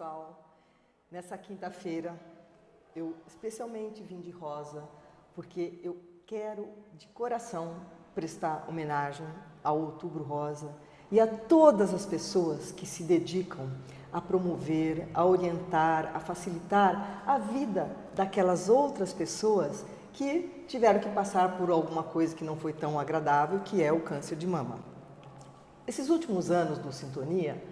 pessoal, nessa quinta-feira eu especialmente vim de rosa porque eu quero de coração prestar homenagem ao Outubro Rosa e a todas as pessoas que se dedicam a promover, a orientar, a facilitar a vida daquelas outras pessoas que tiveram que passar por alguma coisa que não foi tão agradável, que é o câncer de mama. Esses últimos anos do Sintonia,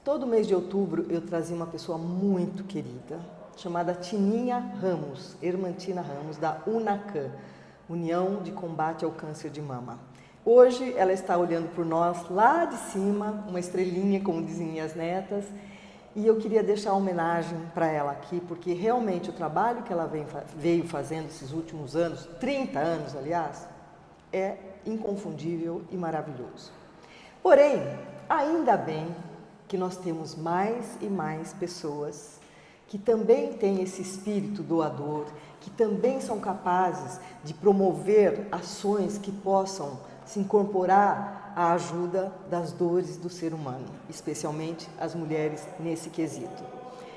todo mês de outubro eu trazia uma pessoa muito querida, chamada Tininha Ramos, Hermantina Ramos, da UNACAM, União de Combate ao Câncer de Mama. Hoje ela está olhando por nós lá de cima, uma estrelinha, como dizem minhas netas, e eu queria deixar uma homenagem para ela aqui, porque realmente o trabalho que ela veio fazendo esses últimos anos, 30 anos aliás, é inconfundível e maravilhoso. Porém, ainda bem que nós temos mais e mais pessoas que também têm esse espírito doador, que também são capazes de promover ações que possam se incorporar à ajuda das dores do ser humano, especialmente as mulheres nesse quesito.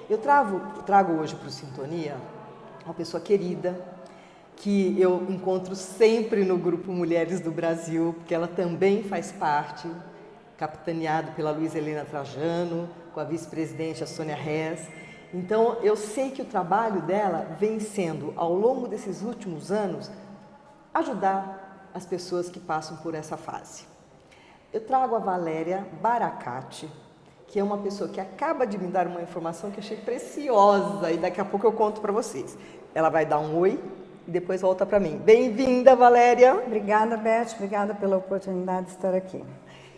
Eu trago hoje para o Sintonia uma pessoa querida, que eu encontro sempre no Grupo Mulheres do Brasil, porque ela também faz parte, capitaneado pela Luísa Helena Trajano, com a vice-presidente, a Sônia Rez. Então, eu sei que o trabalho dela vem sendo, ao longo desses últimos anos, ajudar as pessoas que passam por essa fase. Eu trago a Valéria Baracate, que é uma pessoa que acaba de me dar uma informação que eu achei preciosa e daqui a pouco eu conto para vocês. Ela vai dar um oi e depois volta para mim. Bem-vinda, Valéria! Obrigada, Beth. Obrigada pela oportunidade de estar aqui.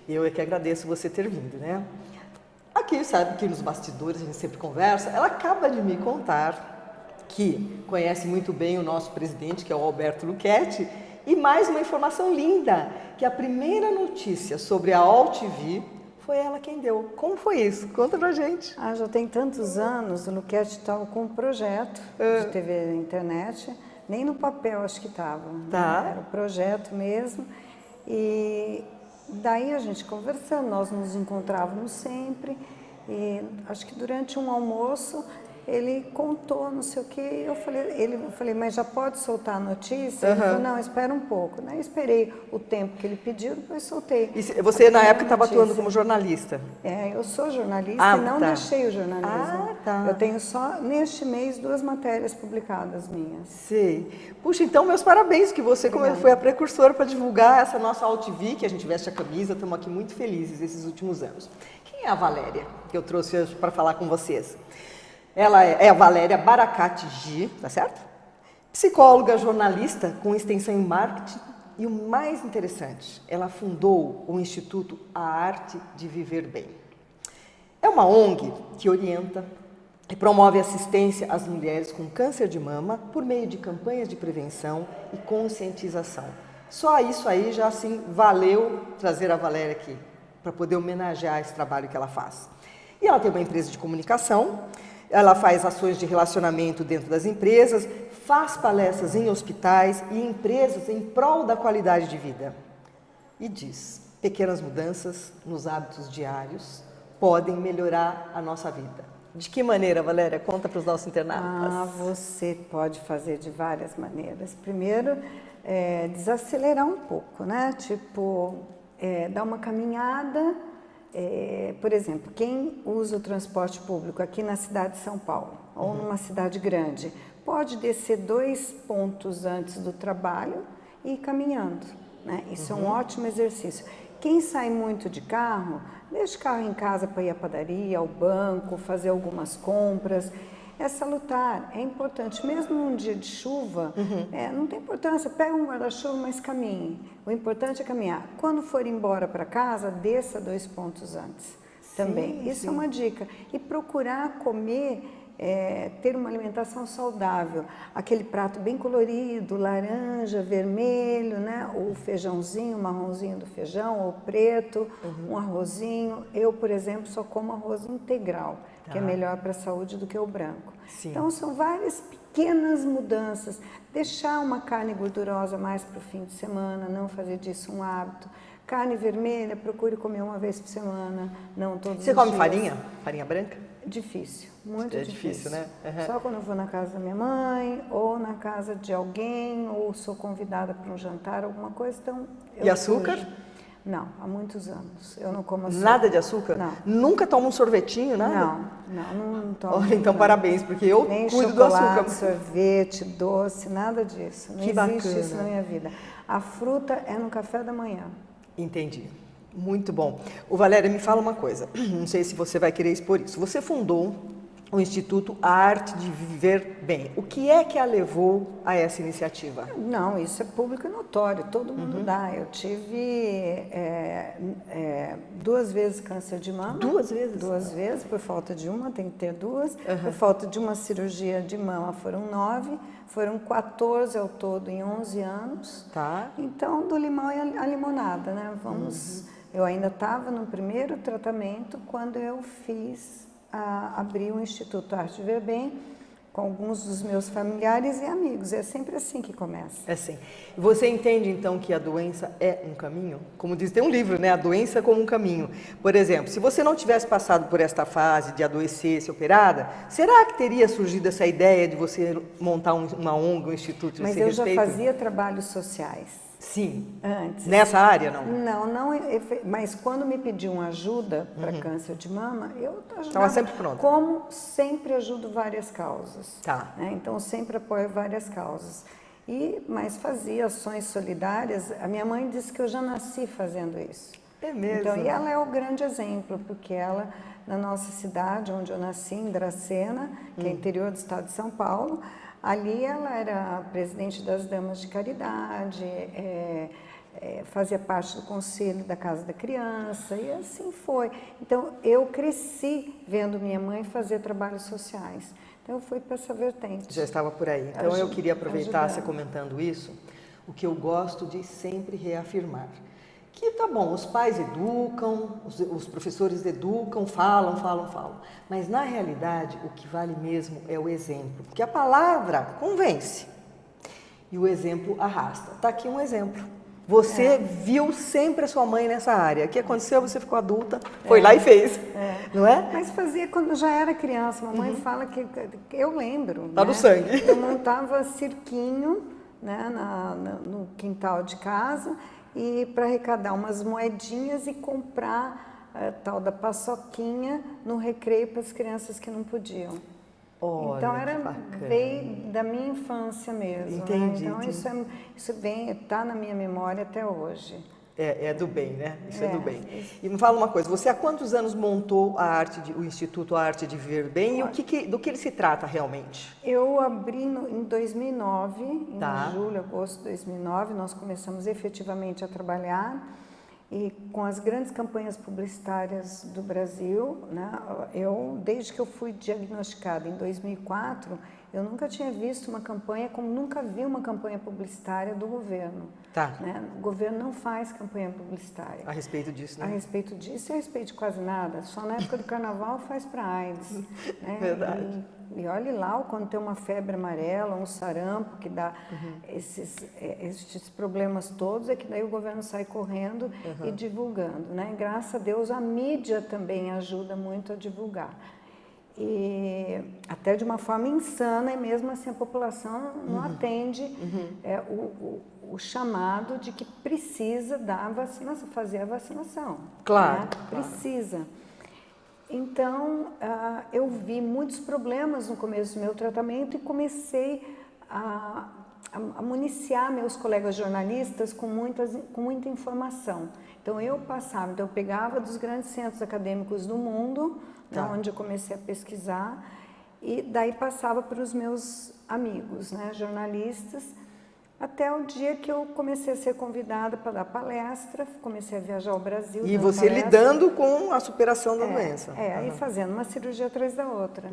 Eu é que agradeço você ter vindo, né? Aqui, sabe que nos bastidores a gente sempre conversa, ela acaba de me contar que conhece muito bem o nosso presidente, que é o Alberto Luchetti, e mais uma informação linda, que a primeira notícia sobre a AllTV foi ela quem deu. Como foi isso? Conta pra gente. Já tem tantos anos, o Luchetti estava com um projeto de TV na internet, nem no papel acho que estava. Tá. Né? Era o projeto mesmo, e daí a gente conversando, nós nos encontrávamos sempre, e acho que durante um almoço ele contou, não sei o que, eu falei, mas já pode soltar a notícia? Ele falou, não, espera um pouco. Né? Eu esperei o tempo que ele pediu, depois soltei. E você na época estava atuando como jornalista? Eu sou jornalista e não deixei o jornalismo. Eu tenho só, neste mês, 2 matérias publicadas minhas. Sei. Puxa, então meus parabéns, que você foi a precursora para divulgar essa nossa AllTV, que a gente veste a camisa, estamos aqui muito felizes esses últimos anos. Quem é a Valéria, que eu trouxe hoje para falar com vocês? Ela é a Valéria Baracate G, tá certo? Psicóloga, jornalista com extensão em marketing e o mais interessante, ela fundou o Instituto A Arte de Viver Bem. É uma ONG que orienta e promove assistência às mulheres com câncer de mama por meio de campanhas de prevenção e conscientização. Só isso aí já assim valeu trazer a Valéria aqui, para poder homenagear esse trabalho que ela faz. E ela tem uma empresa de comunicação. Ela faz ações de relacionamento dentro das empresas, faz palestras em hospitais e empresas em prol da qualidade de vida. E diz, pequenas mudanças nos hábitos diários podem melhorar a nossa vida. De que maneira, Valéria? Conta para os nossos internautas. Você pode fazer de várias maneiras. Primeiro, desacelerar um pouco, né? Tipo, dar uma caminhada. Por exemplo, quem usa o transporte público aqui na cidade de São Paulo ou numa cidade grande, pode descer 2 pontos antes do trabalho e ir caminhando, né? Isso é um ótimo exercício. Quem sai muito de carro, deixa o carro em casa para ir à padaria, ao banco, fazer algumas compras. É salutar, é importante, mesmo num dia de chuva, não tem importância, pega um guarda-chuva, mas caminhe. O importante é caminhar. Quando for embora para casa, desça 2 pontos antes também. Isso é uma dica. E procurar comer, ter uma alimentação saudável. Aquele prato bem colorido, laranja, vermelho, né? O feijãozinho, o marronzinho do feijão, ou preto, um arrozinho. Eu, por exemplo, só como arroz integral, que é melhor para a saúde do que o branco. Então, são várias pequenas mudanças. Deixar uma carne gordurosa mais para o fim de semana, não fazer disso um hábito. Carne vermelha, procure comer uma vez por semana, não todos os dias. Você come farinha? Farinha branca? Difícil, muito É difícil. difícil, né? Uhum. Só quando eu vou na casa da minha mãe, ou na casa de alguém, ou sou convidada para um jantar, alguma coisa, então eu E açúcar? fujo. Não, há muitos anos. Eu não como açúcar. Nada de açúcar? Não. Nunca toma um sorvetinho, nada? Não tomo. Olha, então não. parabéns, porque eu Nem cuido do açúcar. chocolate, sorvete, doce, nada disso. Não Que existe bacana. isso na minha vida. A fruta é no café da manhã. Entendi. Muito bom. O Valéria, me fala uma coisa, não sei se você vai querer expor isso. Você fundou o Instituto A Arte de Viver Bem. O que é que a levou a essa iniciativa? Não, isso é público e notório, todo mundo dá. Eu tive 2 vezes câncer de mama. 2 vezes? 2 vezes, por falta de uma, tem que ter 2. Por falta de uma cirurgia de mama foram 9, foram 14 ao todo em 11 anos. Tá. Então, do limão à limonada, né? Eu ainda estava no primeiro tratamento quando eu abri o Instituto Arte de Viver Bem com alguns dos meus familiares e amigos. É sempre assim que começa. É assim. Você entende, então, que a doença é um caminho? Como diz, tem um livro, né? A doença como um caminho. Por exemplo, se você não tivesse passado por esta fase de adoecer, ser operada, será que teria surgido essa ideia de você montar uma ONG, um instituto Mas desse eu respeito? já fazia trabalhos sociais. Sim. Antes. Nessa área, não? Não, mas quando me pediam ajuda para câncer de mama, eu ajudava. Estava sempre pronta. Como sempre ajudo várias causas. Tá. Né? Então, sempre apoio várias causas. Mas fazia ações solidárias. A minha mãe disse que eu já nasci fazendo isso. É mesmo? Então, e ela é o grande exemplo, porque ela, na nossa cidade, onde eu nasci, em Dracena, que é interior do estado de São Paulo, ali ela era presidente das Damas de Caridade, fazia parte do conselho da Casa da Criança, e assim foi. Então, eu cresci vendo minha mãe fazer trabalhos sociais. Então, eu fui para essa vertente. Já estava por aí. Então, eu queria aproveitar ajudar. você comentando isso, o que eu gosto de sempre reafirmar. Que tá bom, os pais educam, os professores educam, falam, mas na realidade o que vale mesmo é o exemplo, porque a palavra convence e o exemplo arrasta. Tá aqui um exemplo. Você viu sempre a sua mãe nessa área. O que aconteceu? Você ficou adulta, foi lá e fez, não é? Mas fazia quando eu já era criança. Mamãe fala que eu lembro. Tá no sangue. Eu montava cirquinho, né, no quintal de casa, e para arrecadar umas moedinhas e comprar tal da paçoquinha no recreio para as crianças que não podiam. Olha, Então veio da minha infância mesmo. Entendi, Né? Então entendi. isso está na minha memória até hoje. É do bem, né? Isso é do bem. E me fala uma coisa, você há quantos anos montou o Instituto A Arte de Viver Bem e do que ele se trata realmente? Eu abri em 2009, em Tá. julho, agosto de 2009, nós começamos efetivamente a trabalhar e com as grandes campanhas publicitárias do Brasil, né? Desde que eu fui diagnosticada em 2004, eu nunca tinha visto uma campanha, como nunca vi uma campanha publicitária do governo. Tá. Né? O governo não faz campanha publicitária. A respeito disso, A né? respeito disso e a respeito de quase nada. Só na época do carnaval faz para AIDS. Né? Verdade. E olhe lá, quando tem uma febre amarela, um sarampo, que dá esses problemas todos, é que daí o governo sai correndo e divulgando. Né? Graças a Deus, a mídia também ajuda muito a divulgar. E até de uma forma insana, e mesmo assim a população não atende o chamado de que precisa dar vacinação, fazer a vacinação. Claro, né? claro. Precisa. Então, eu vi muitos problemas no começo do meu tratamento e comecei a municiar meus colegas jornalistas com muita informação. Então, eu pegava dos grandes centros acadêmicos do mundo, Tá. né, onde eu comecei a pesquisar, e daí passava para os meus amigos, né, jornalistas, até o dia que eu comecei a ser convidada para dar palestra, comecei a viajar ao Brasil. E dando você palestra. lidando com a superação da doença. Aí fazendo uma cirurgia atrás da outra.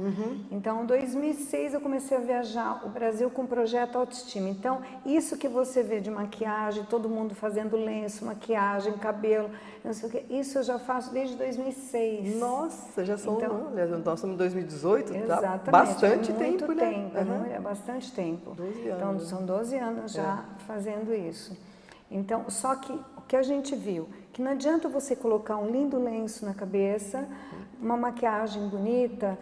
Então, em 2006, eu comecei a viajar o Brasil com o projeto Autoestima. Então, isso que você vê de maquiagem, todo mundo fazendo lenço, maquiagem, cabelo, não sei o quê, isso eu já faço desde 2006. Nossa, já são, Então, nós estamos em 2018, exatamente, tá bastante é muito tempo, né? tempo, é bastante tempo. 12 Então, anos. são 12 anos já fazendo isso. Então, só que o que a gente viu, que não adianta você colocar um lindo lenço na cabeça, uma maquiagem bonita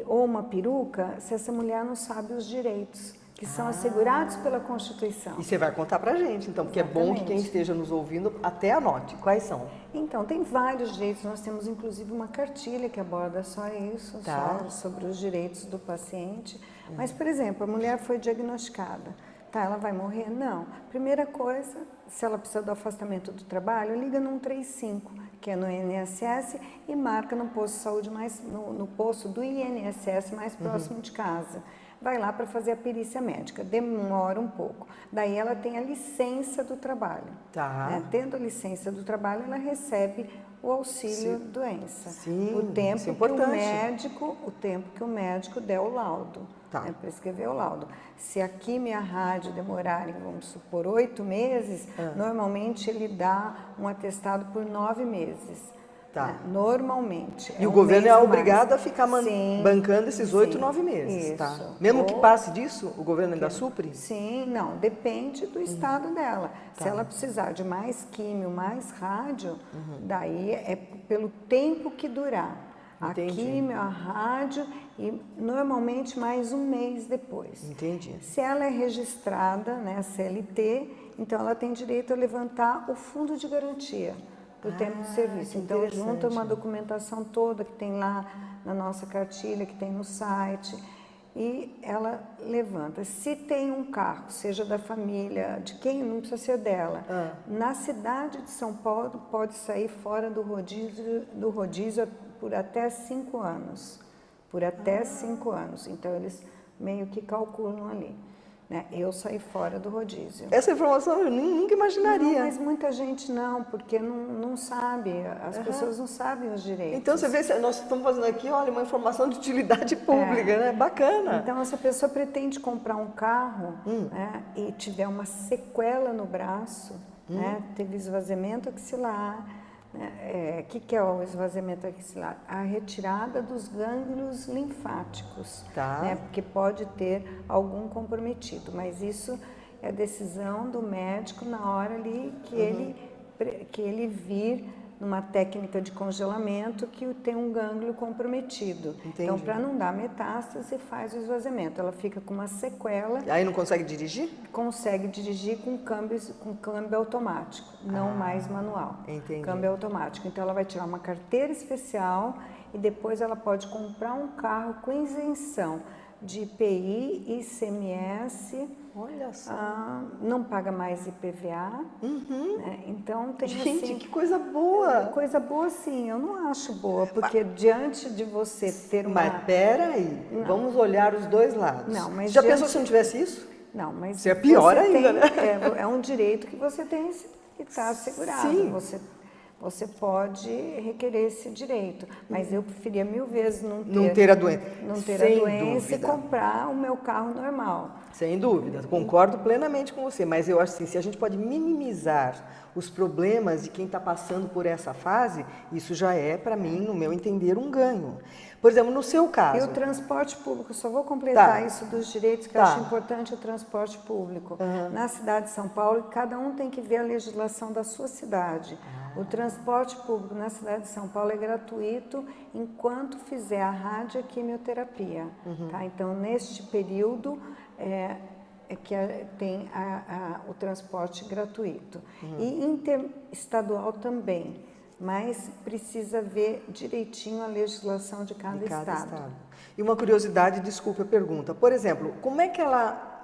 ou uma peruca, se essa mulher não sabe os direitos que são assegurados pela Constituição. E você vai contar pra gente, então, porque Exatamente. é bom que quem esteja nos ouvindo até anote. Quais são? Então, tem vários direitos. Nós temos, inclusive, uma cartilha que aborda só isso, só sobre os direitos do paciente. Mas, por exemplo, a mulher foi diagnosticada. Tá, ela vai morrer? Não. Primeira coisa, se ela precisa do afastamento do trabalho, liga no 135, que é no INSS, e marca no posto de saúde no posto do INSS mais próximo de casa. Vai lá para fazer a perícia médica, demora um pouco. Daí ela tem a licença do trabalho. Né? Tendo a licença do trabalho, ela recebe o auxílio doença. Sim, o tempo isso é que importante. o tempo que o médico der o laudo, né? Prescrever o laudo. Se a quimio e a rádio demorarem, vamos supor, 8 meses, normalmente ele dá um atestado por 9 meses. Né? Normalmente. E o governo é obrigado a ficar bancando esses 8, 9 meses, isso. tá? Mesmo que passe disso, o governo ainda supre? Sim, não, depende do estado dela. Se ela precisar de mais químio, mais rádio, daí é pelo tempo que durar. Entendi. A químio, a rádio e normalmente mais um mês depois. Entendi. Se ela é registrada, né, CLT, então ela tem direito a levantar o fundo de garantia do tempo de serviço. Então, junta uma documentação toda que tem lá na nossa cartilha, que tem no site, e ela levanta. Se tem um carro, seja da família, de quem, não precisa ser dela, na cidade de São Paulo pode sair fora do rodízio por até 5 anos. Por até 5 anos. Então, eles meio que calculam ali. Né? Eu saí fora do rodízio. Essa informação eu nunca imaginaria. Não, mas muita gente não, porque não sabe, as pessoas não sabem os direitos. Então você vê, nós estamos fazendo aqui, olha, uma informação de utilidade pública, né? Bacana. Então, se a pessoa pretende comprar um carro né, e tiver uma sequela no braço, né, teve esvaziamento axilar. O que é o esvaziamento axilar? A retirada dos gânglios linfáticos, né, porque pode ter algum comprometido, mas isso é decisão do médico na hora ali que ele vir numa técnica de congelamento que tem um gânglio comprometido. Entendi. Então, para não dar metástase, faz o esvaziamento. Ela fica com uma sequela. Aí não consegue dirigir? Consegue dirigir com câmbio automático, não mais manual. Entendi. Câmbio automático. Então, ela vai tirar uma carteira especial e depois ela pode comprar um carro com isenção de IPI, ICMS. Olha só. Não paga mais IPVA. Né? Então, tem Gente, assim, que coisa boa! Coisa boa, sim, eu não acho boa, porque diante de você ter uma... Mas peraí, vamos olhar os dois lados. Não, mas já pensou se não tivesse isso? Não, mas... Isso é pior ainda, né? É um direito que você tem que estar assegurado. Sim. Você pode requerer esse direito, mas eu preferia 1000 vezes não ter a doença. Não ter Sem a doença dúvida. E comprar o meu carro normal. Sem dúvida, concordo plenamente com você, mas eu acho assim, se a gente pode minimizar os problemas de quem está passando por essa fase, isso já é, para mim, no meu entender, um ganho. Por exemplo, no seu caso... E o transporte público, só vou completar isso dos direitos, que eu acho importante o transporte público. Na cidade de São Paulo, cada um tem que ver a legislação da sua cidade. O transporte público na cidade de São Paulo é gratuito enquanto fizer a radioquimioterapia. Tá? Então, neste período, que tem o transporte gratuito. E interestadual também, mas precisa ver direitinho a legislação de cada estado. E uma curiosidade, desculpe a pergunta. Por exemplo, como é que ela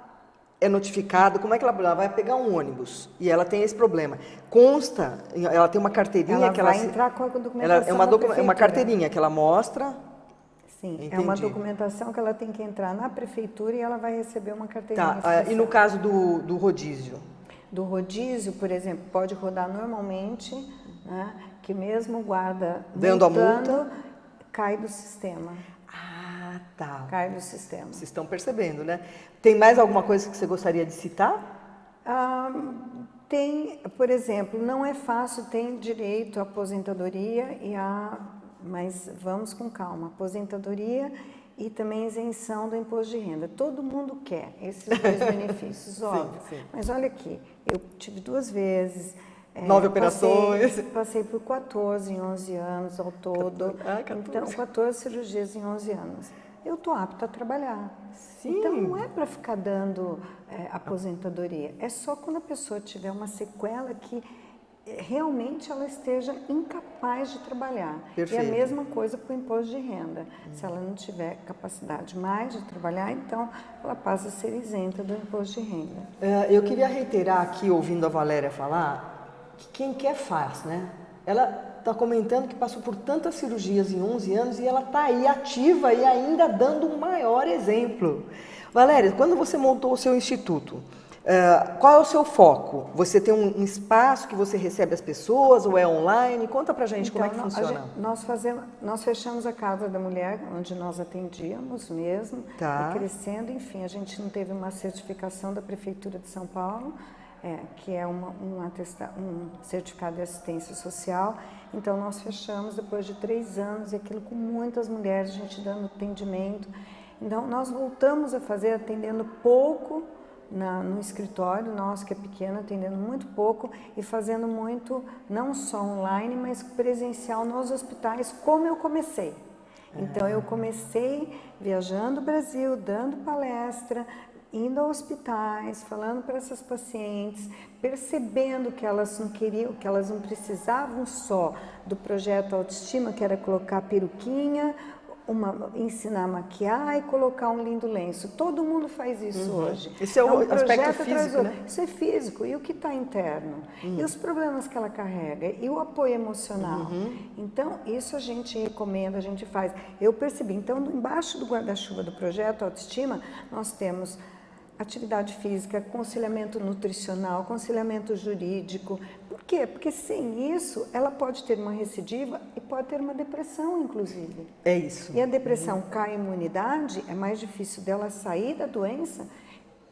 é notificada, como é que ela vai pegar um ônibus e ela tem esse problema? Consta, ela tem uma carteirinha que ela... vai entrar com a documentação é uma carteirinha que ela mostra... Sim, entendi. É uma documentação que ela tem que entrar na prefeitura e ela vai receber uma carteirinha. E no caso do rodízio? Do rodízio, por exemplo, pode rodar normalmente, né, que mesmo o guarda dando a multa, cai do sistema. Tá. Cai do sistema. Vocês estão percebendo, né? Tem mais alguma coisa que você gostaria de citar? Tem, por exemplo, não é fácil, tem direito à aposentadoria mas vamos com calma, aposentadoria e também isenção do imposto de renda. Todo mundo quer esses dois benefícios, óbvio. Sim. Mas olha aqui, eu tive 2 vezes, 9 operações. Passei por 14 em 11 anos ao todo. 14. Então, 14 cirurgias em 11 anos. Eu estou apta a trabalhar. Sim. Então, não é para ficar dando aposentadoria. É só quando a pessoa tiver uma sequela que realmente ela esteja incapaz de trabalhar. Perfeito. E a mesma coisa para o imposto de renda. Se ela não tiver capacidade mais de trabalhar, então ela passa a ser isenta do imposto de renda. Eu queria reiterar aqui, ouvindo a Valéria falar, que quem quer faz, né? Ela está comentando que passou por tantas cirurgias em 11 anos e ela está aí ativa e ainda dando um maior exemplo. Valéria, quando você montou o seu instituto, qual é o seu foco? Você tem um espaço que você recebe as pessoas ou é online? Conta pra gente como é que funciona. Nós fechamos a Casa da Mulher, onde nós atendíamos mesmo, Tá. e crescendo, enfim, a gente não teve uma certificação da Prefeitura de São Paulo, que é um certificado de assistência social, então nós fechamos depois de 3 anos, e aquilo com muitas mulheres, a gente dando atendimento. Então nós voltamos a fazer atendendo pouco, no escritório nosso, que é pequeno, atendendo muito pouco e fazendo muito, não só online, mas presencial nos hospitais, como eu comecei. Então, eu comecei viajando o Brasil, dando palestra, indo a hospitais, falando para essas pacientes, percebendo que elas não queriam, que elas não precisavam só do projeto Autoestima, que era colocar peruquinha, ensinar a maquiar e colocar um lindo lenço. Todo mundo faz isso hoje. Esse é o aspecto físico, né? Isso é físico. E o que está interno? E os problemas que ela carrega? E o apoio emocional? Então, isso a gente recomenda, a gente faz. Eu percebi. Então, embaixo do guarda-chuva do projeto Autoestima, nós temos atividade física, aconselhamento nutricional, aconselhamento jurídico. Por quê? Porque sem isso, ela pode ter uma recidiva e pode ter uma depressão, inclusive. É isso. E a depressão cai a imunidade, é mais difícil dela sair da doença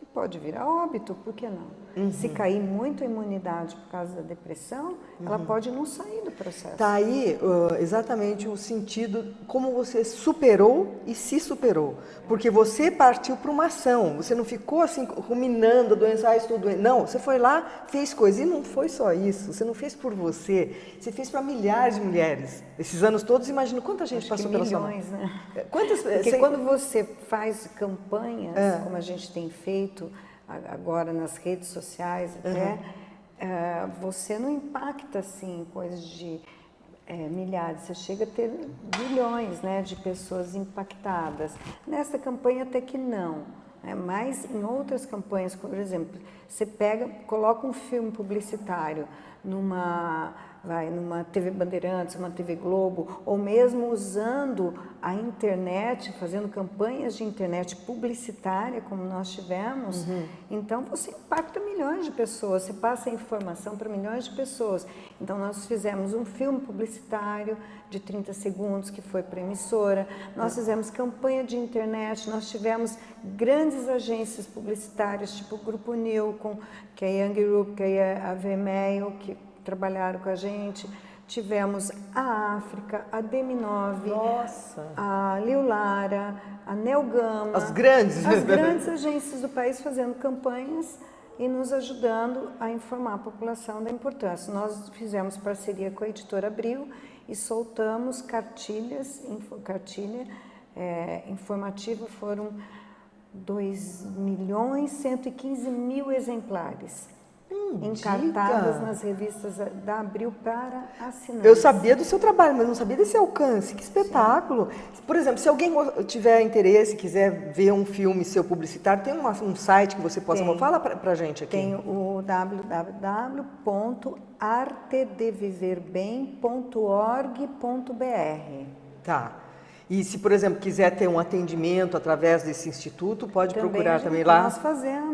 e pode vir a óbito, por que não? Se cair muito a imunidade por causa da depressão, ela pode não sair do processo. Está aí exatamente o sentido, como você superou e se superou. Porque você partiu para uma ação, você não ficou assim ruminando a doença, estou doente. Não, você foi lá, fez coisa. E não foi só isso, você não fez por você, você fez para milhares de mulheres. Esses anos todos, imagino quanta gente passou pela sua mão. Milhões, né? Porque quando você faz campanhas, como a gente tem feito agora nas redes sociais até, você não impacta assim coisas de milhares, você chega a ter bilhões, né, de pessoas impactadas. Nessa campanha até que não, mas em outras campanhas, por exemplo, você coloca um filme publicitário numa TV Bandeirantes, uma TV Globo, ou mesmo usando a internet, fazendo campanhas de internet publicitária, como nós tivemos, então você impacta milhões de pessoas, você passa a informação para milhões de pessoas. Então nós fizemos um filme publicitário de 30 segundos, que foi para a emissora, nós fizemos campanha de internet, nós tivemos grandes agências publicitárias, tipo o Grupo Nilcon, que é a Young Group, que é a V-Mail, que trabalharam com a gente, tivemos a África, a Deminove, a Liu Lara, a Nelgama, as grandes agências do país fazendo campanhas e nos ajudando a informar a população da importância. Nós fizemos parceria com a editora Abril e soltamos cartilha informativa, foram 2.115.000 exemplares. Encartadas nas revistas da Abril para assinantes. Eu sabia do seu trabalho, mas não sabia desse alcance. Que espetáculo! Sim. Por exemplo, se alguém tiver interesse, quiser ver um filme seu publicitário, tem um site que você possa... Fala pra gente aqui. Tem o www.artedeviverbem.org.br. Tá. E se, por exemplo, quiser ter um atendimento através desse instituto, pode procurar também lá? Nós fazemos.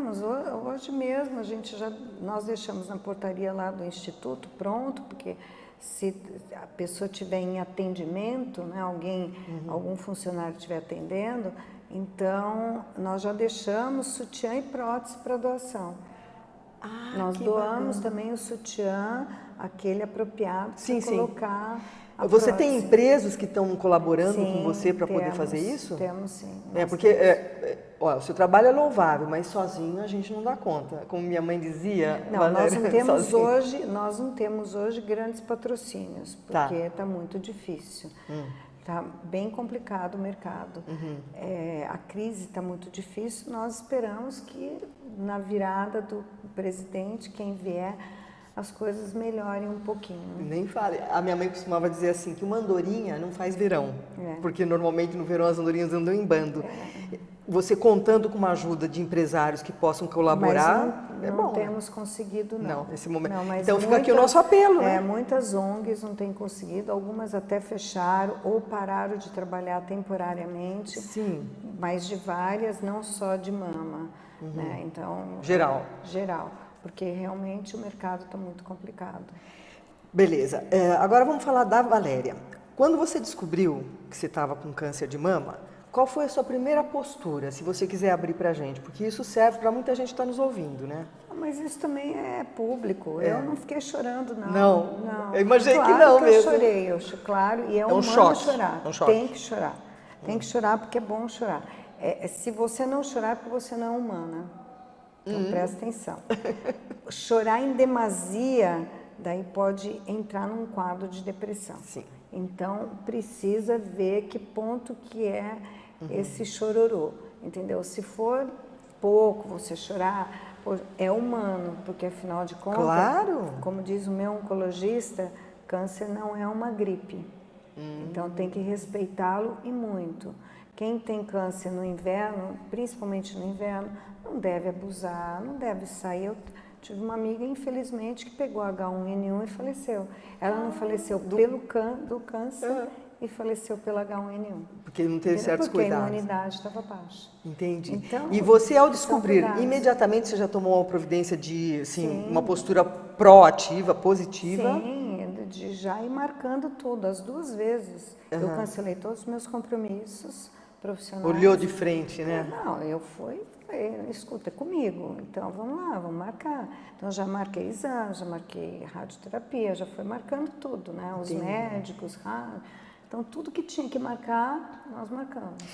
Hoje mesmo, nós deixamos na portaria lá do instituto pronto, porque se a pessoa estiver em atendimento, né, algum funcionário estiver atendendo, então nós já deixamos sutiã e prótese para doação. Nós doamos também o sutiã, aquele apropriado para colocar Você tem empresas que estão colaborando com você para poder fazer isso? Temos sim. Porque o seu trabalho é louvável, mas sozinho a gente não dá conta. Como minha mãe dizia, não, Valéria, nós não temos hoje grandes patrocínios, porque está muito difícil. Está bem complicado o mercado. A crise está muito difícil. Nós esperamos que na virada do presidente, quem vier, as coisas melhorem um pouquinho. Nem fale. A minha mãe costumava dizer assim, que uma andorinha não faz verão, porque normalmente no verão as andorinhas andam em bando. Você contando com uma ajuda de empresários que possam colaborar, mas não temos conseguido, não. Não, nesse momento. Não, mas então fica aqui o nosso apelo, né? Muitas ONGs não têm conseguido, algumas até fecharam ou pararam de trabalhar temporariamente. Sim. Mas de várias, não só de mama, né? Então, geral. Geral, porque realmente o mercado está muito complicado. Beleza. Agora vamos falar da Valéria. Quando você descobriu que você estava com câncer de mama, qual foi a sua primeira postura, se você quiser abrir para a gente? Porque isso serve para muita gente que está nos ouvindo, né? Mas isso também é público. Eu não fiquei chorando, não. Não. Eu imaginei claro que não que mesmo. Eu chorei, claro, e é humano choque. chorar. É um choque. Tem que chorar. Tem que chorar porque é bom chorar. Se você não chorar, é porque você não é humana. Então presta atenção. Chorar em demasia, daí pode entrar num quadro de depressão. Sim. Então precisa ver que ponto que é esse chororô, entendeu? Se for pouco você chorar, é humano, porque afinal de contas, claro. Como diz o meu oncologista, câncer não é uma gripe. Então tem que respeitá-lo e muito. Quem tem câncer no inverno, principalmente no inverno, não deve abusar, não deve sair. Eu tive uma amiga, infelizmente, que pegou H1N1 e faleceu. Ela não faleceu do câncer e faleceu pelo H1N1. Porque não teve certos cuidados. Porque a imunidade estava baixa. Entendi. Então, e você, ao descobrir, imediatamente você já tomou uma providência de, assim, uma postura proativa, positiva? Sim, de já ir marcando tudo, as 2 vezes. Eu cancelei todos os meus compromissos profissionais. Olhou de frente, né? Não, eu falei, escuta, é comigo, então vamos lá, vamos marcar. Então já marquei exame, já marquei radioterapia, já foi marcando tudo, né? Os médicos, então tudo que tinha que marcar, nós marcamos.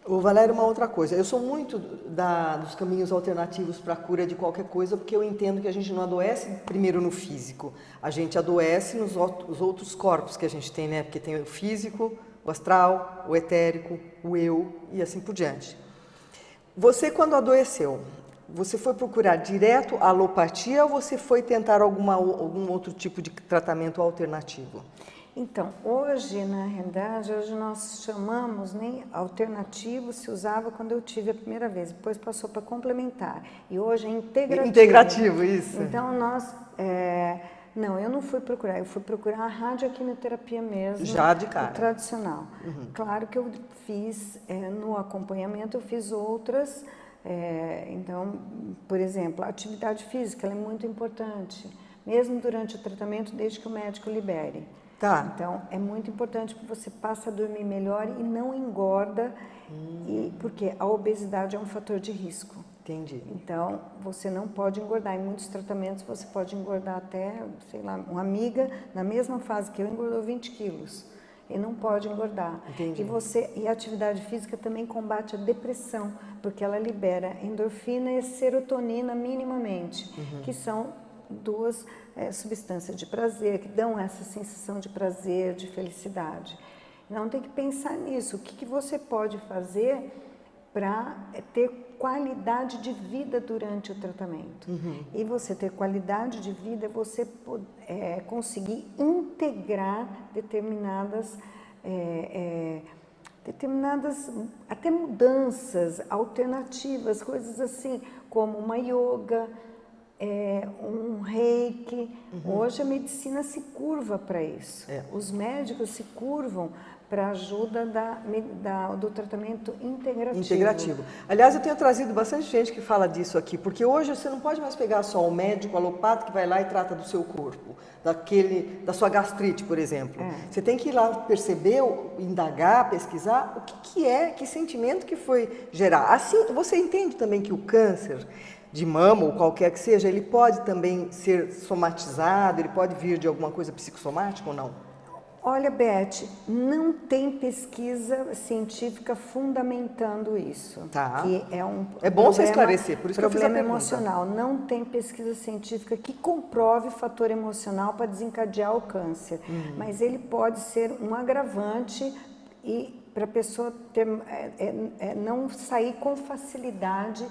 Ô, Valéria, uma outra coisa, eu sou muito dos caminhos alternativos para a cura de qualquer coisa, porque eu entendo que a gente não adoece primeiro no físico, a gente adoece nos outros corpos que a gente tem, né? Porque tem o físico, o astral, o etérico, o eu e assim por diante. Você, quando adoeceu, você foi procurar direto a alopatia ou você foi tentar algum outro tipo de tratamento alternativo? Então, hoje, na realidade, hoje nós chamamos, nem alternativo se usava quando eu tive a primeira vez, depois passou para complementar, e hoje é integrativo. Integrativo, isso. Então, não, eu não fui procurar, eu fui procurar a radioquimioterapia mesmo. Já de cara. Tradicional. Claro que eu fiz, no acompanhamento, eu fiz outras, então, por exemplo, a atividade física, ela é muito importante, mesmo durante o tratamento, desde que o médico libere. Tá. Então, é muito importante que você passe a dormir melhor e não engorda, porque a obesidade é um fator de risco. Entendi. Então, você não pode engordar. Em muitos tratamentos, você pode engordar até, sei lá, uma amiga, na mesma fase que eu, engordou 20 quilos. E não pode engordar. Entendi. E a atividade física também combate a depressão, porque ela libera endorfina e serotonina minimamente, que são 2 substâncias de prazer, que dão essa sensação de prazer, de felicidade. Então, tem que pensar nisso. O que você pode fazer para ter qualidade de vida durante o tratamento. E você ter qualidade de vida é você conseguir integrar determinadas até mudanças alternativas, coisas assim, como uma yoga, um reiki. Hoje a medicina se curva para isso. Os médicos se curvam para a ajuda do tratamento integrativo. Aliás, eu tenho trazido bastante gente que fala disso aqui, porque hoje você não pode mais pegar só o médico alopata que vai lá e trata do seu corpo, da sua gastrite, por exemplo. Você tem que ir lá perceber, indagar, pesquisar que sentimento que foi gerar. Assim, você entende também que o câncer de mama ou qualquer que seja, ele pode também ser somatizado, ele pode vir de alguma coisa psicossomática ou não? Olha, Beth, não tem pesquisa científica fundamentando isso. Tá. Que é um É bom você esclarecer, por isso que eu fiz a problema pergunta. emocional. Não tem pesquisa científica que comprove fator emocional para desencadear o câncer. Mas ele pode ser um agravante e para a pessoa ter, não sair com facilidade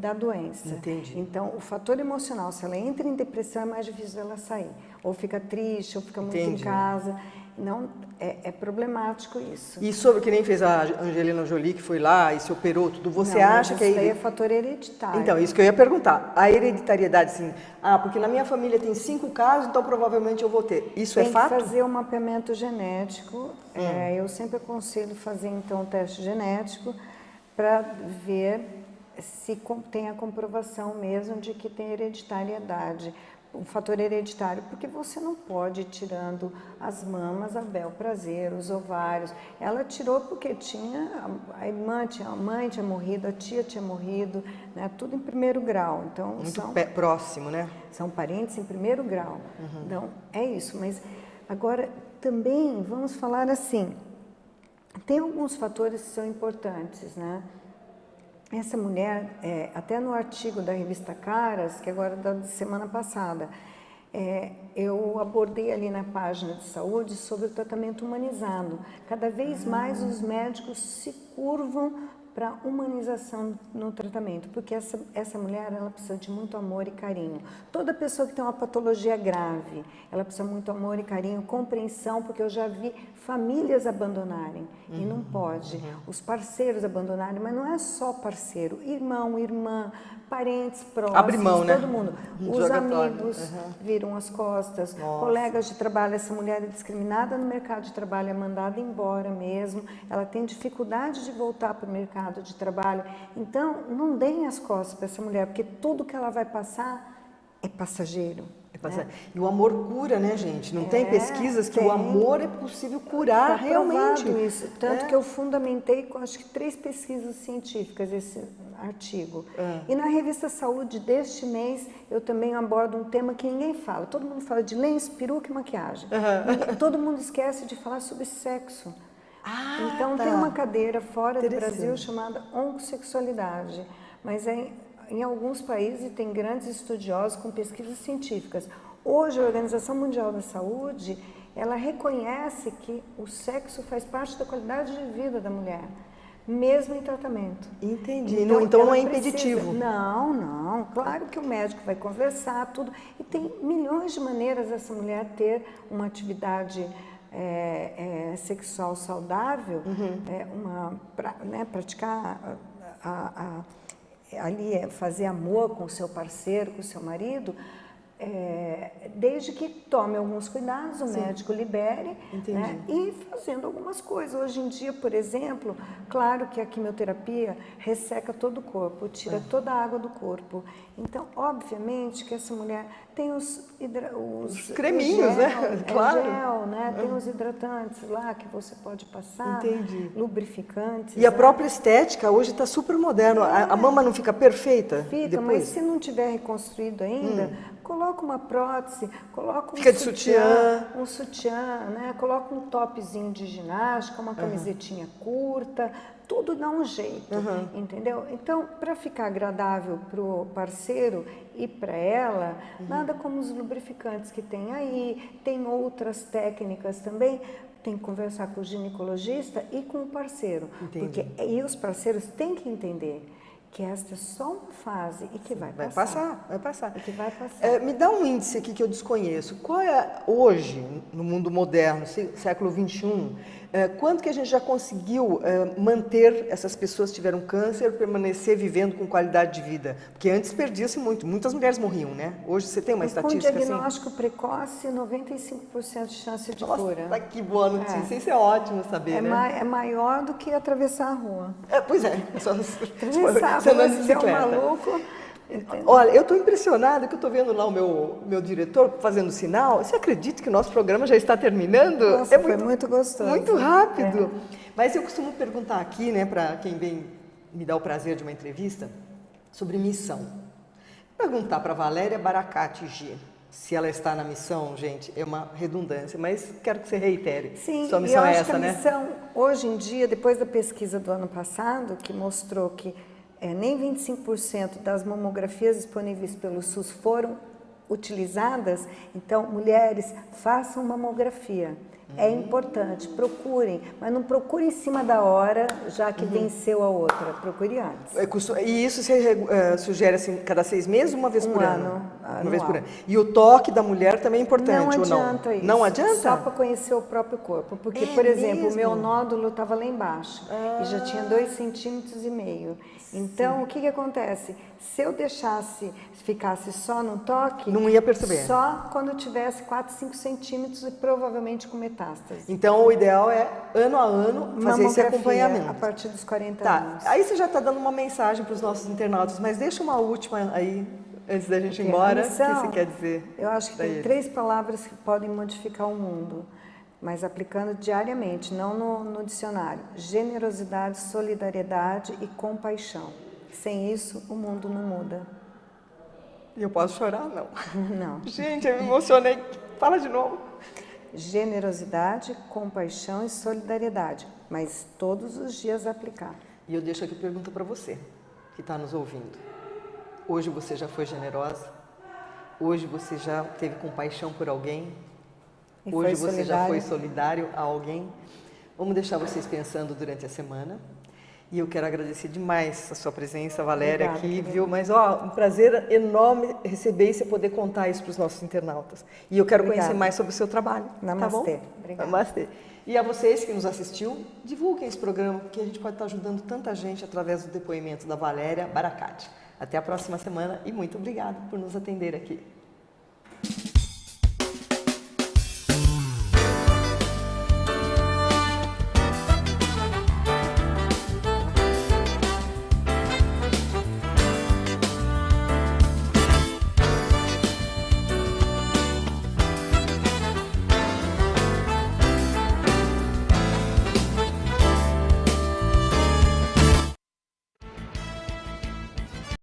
da doença. Entendi. Então, o fator emocional, se ela entra em depressão, é mais difícil dela sair. Ou fica triste, ou fica muito em casa. Não, é problemático isso. E sobre que nem fez a Angelina Jolie, que foi lá e se operou, tudo, você Não, acha mas que isso daí é fator hereditário. Então, isso que eu ia perguntar. A hereditariedade, assim, porque na minha família tem 5 casos, então provavelmente eu vou ter. Isso é fato? Tem que fazer um mapeamento genético. Eu sempre aconselho fazer, então, um teste genético para ver se tem a comprovação mesmo de que tem hereditariedade, um fator hereditário, porque você não pode ir tirando as mamas a bel prazer, os ovários. Ela tirou porque tinha, a mãe tinha morrido, a tia tinha morrido, né, tudo em primeiro grau. Então, muito próximo, né? São parentes em primeiro grau. Então, é isso. Mas agora, também, vamos falar assim, tem alguns fatores que são importantes, né? Essa mulher, até no artigo da revista Caras, que agora da semana passada, eu abordei ali na página de saúde sobre o tratamento humanizado. Cada vez mais os médicos se curvam para humanização no tratamento, porque essa mulher, ela precisa de muito amor e carinho. Toda pessoa que tem uma patologia grave, ela precisa de muito amor e carinho, compreensão, porque eu já vi famílias abandonarem, e não pode. Os parceiros abandonarem, mas não é só parceiro, irmão, irmã, parentes próximos, abre mão, né? todo mundo. Os amigos viram as costas, colegas de trabalho. Essa mulher é discriminada no mercado de trabalho, é mandada embora mesmo, ela tem dificuldade de voltar para o mercado de trabalho. Então, não deem as costas para essa mulher, porque tudo que ela vai passar é passageiro. Né? E o amor cura, né, gente? Não tem pesquisas que o amor é possível curar realmente. Isso. Tanto que eu fundamentei com, acho que 3 pesquisas científicas esse artigo. E na revista Saúde deste mês, eu também abordo um tema que ninguém fala. Todo mundo fala de lenço, peruca e maquiagem. Todo mundo esquece de falar sobre sexo. Então, tem uma cadeira fora do Brasil chamada oncosexualidade. Mas em alguns países tem grandes estudiosos com pesquisas científicas. Hoje, a Organização Mundial da Saúde, ela reconhece que o sexo faz parte da qualidade de vida da mulher, mesmo em tratamento. Entendi. Então não é impeditivo. Não. Claro que o médico vai conversar, tudo. E tem milhões de maneiras dessa mulher ter uma atividade sexual saudável, praticar ali fazer amor com o seu parceiro, com o seu marido, desde que tome alguns cuidados, o médico libere, né, e fazendo algumas coisas. Hoje em dia, por exemplo, claro que a quimioterapia resseca todo o corpo, tira toda a água do corpo. Então, obviamente que essa mulher tem os creminhos, né? Claro. Gel, né? Tem os hidratantes lá que você pode passar, lubrificantes. E a própria estética hoje está super moderno. A mama não fica perfeita? Fica, depois? mas se não tiver reconstruído ainda, coloca uma prótese, coloca Fica de sutiã. Um sutiã, né? Coloca um topzinho de ginástica, uma camisetinha curta, tudo dá um jeito, entendeu? Então, para ficar agradável para o parceiro e para ela, nada como os lubrificantes que tem aí, tem outras técnicas também. Tem que conversar com o ginecologista e com o parceiro, porque os parceiros têm que entender que esta é só uma fase e que vai passar. Vai passar. E que vai passar. Me dá um índice aqui que eu desconheço. Qual é, hoje, no mundo moderno, século XXI, quanto que a gente já conseguiu manter essas pessoas que tiveram câncer, permanecer vivendo com qualidade de vida? Porque antes perdia-se muito, muitas mulheres morriam, né? Hoje você tem uma estatística assim? Com diagnóstico precoce, 95% de chance de cura. Nossa, que boa notícia, isso é ótimo saber, né? É maior do que atravessar a rua. Pois é, Atravessar você a rua, de se é um bicicleta. maluco... Entendeu? Olha, eu estou impressionada que eu estou vendo lá o meu diretor fazendo sinal. Você acredita que o nosso programa já está terminando? Nossa, foi muito gostoso. Muito rápido. Mas eu costumo perguntar aqui, né, para quem vem me dar o prazer de uma entrevista, sobre missão. Perguntar para Valéria Baracate G. se ela está na missão, gente, é uma redundância, mas quero que você reitere. Sim, Sua e missão eu é acho essa, que a né? missão, hoje em dia, depois da pesquisa do ano passado, que mostrou que nem 25% das mamografias disponíveis pelo SUS foram utilizadas, então, mulheres, façam mamografia. É importante, procurem, mas não procurem em cima da hora, já que venceu a outra, procure antes. E isso você sugere assim, cada 6 meses ou uma vez por ano? Uma vez por ano. Anual. E o toque da mulher também é importante, Não ou não? adianta isso. Não adianta? Só para conhecer o próprio corpo. Porque, É por exemplo, mesmo? o meu nódulo estava lá embaixo e já tinha 2,5 centímetros. Então, o que acontece? Se eu ficasse só no toque, Não ia perceber. Só quando tivesse 4, 5 centímetros e provavelmente com metástase. Então, o ideal é, ano a ano, fazer esse Mamografia acompanhamento. a partir dos 40 Tá, anos. aí você já está dando uma mensagem para os nossos internautas, mas deixa uma última aí, antes da gente ir embora. O que você quer dizer? Eu acho que tem 3 palavras que podem modificar o mundo, mas aplicando diariamente, não no dicionário. Generosidade, solidariedade e compaixão. Sem isso, o mundo não muda. E eu posso chorar? Não. Não. Gente, eu me emocionei. Fala de novo. Generosidade, compaixão e solidariedade, mas todos os dias aplicar. E eu deixo aqui a pergunta para você, que está nos ouvindo. Hoje você já foi generosa? Hoje você já teve compaixão por alguém? E Hoje foi você já foi solidário? solidário a alguém? Vamos deixar vocês pensando durante a semana. E eu quero agradecer demais a sua presença, Valéria, Obrigada, aqui, querida. viu? Mas, ó, um prazer enorme receber e você poder contar isso para os nossos internautas. E eu quero Obrigada. conhecer mais sobre o seu trabalho, Namastê. tá bom? Obrigada. Namastê. E a vocês que nos assistiu, divulguem esse programa, porque a gente pode estar ajudando tanta gente através do depoimento da Valéria Baracate. Até a próxima semana e muito obrigada por nos atender aqui.